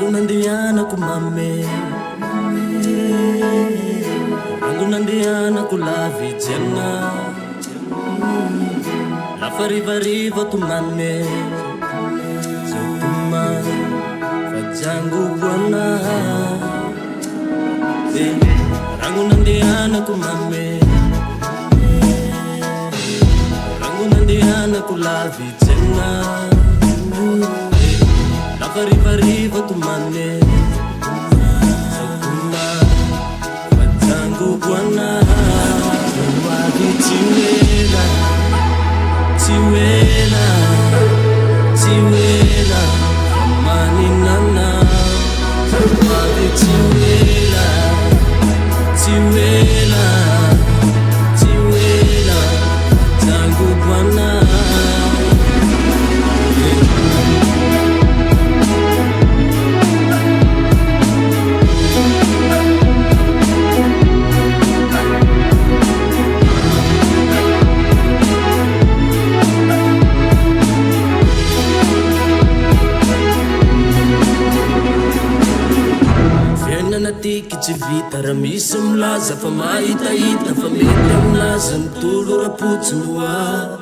Rangunandiana kumame Rangunandiana kulavi jena La farivariva tumane Zotuma Fajangobo Rangunandiana kumame Rangunandiana kulavi jena La farivariva tumane Zotuma Fajangobo Wavi tiwela Tiwela Tiwela Mani nana Wavi tiwela Tiwela Tiwela Jangobo Tiki vita ramisa mlaza fa mahitaita fa mety aminazy nitolo rapotsy moa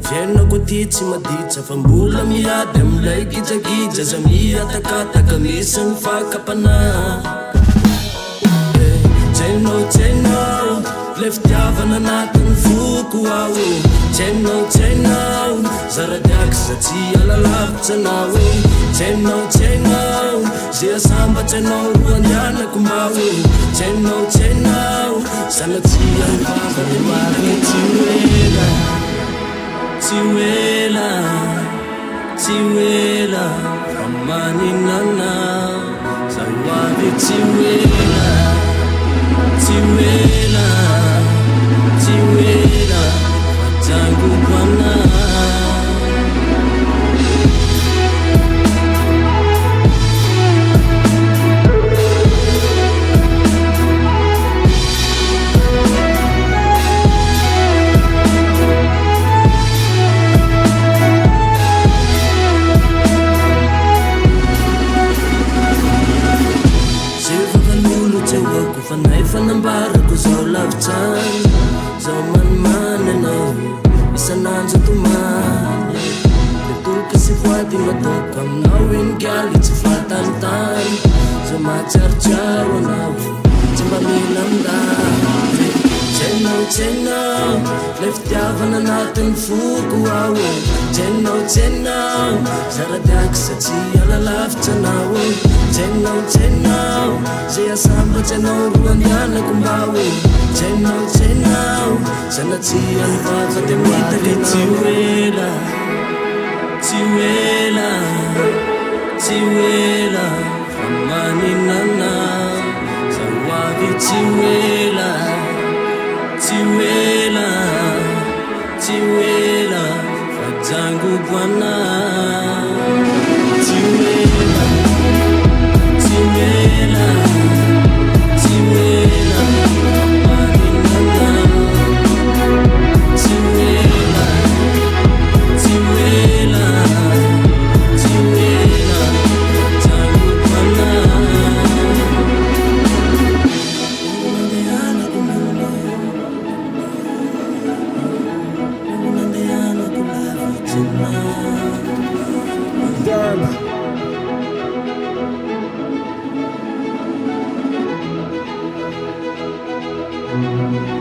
Fiainako ty tsy maditra fa mbola miady amilay gijagija za miatakataka misy mifakapana Tsainao le fitiavana anatin'ny foko ao Tsainao za Radiax za tsy alalavitra anao Tsainao zay asambatry anao roa andianako mbao Tsainao sana tsy alivavany mary Tiwela fa maninana za hoavy Tiwela fa Jangobo Fanambarako zao lavitrany Zao manimanina anao Isanandro tomany Toka sy voady matoko aminao Ingaly tsy fatanitany Zao matsiarotsiaro anao Tsy mba mila amindany Tsainao le fitiavana anatin'ny foko ao Tsainao za Radiax za tsy alalavitra anao Tsainao zay asambatry anao roa andianako mbao Tsainao sana tsy alivava de mitaka Tiwela fa maninana za hoavy Tiwela fa Jangobo Dûmb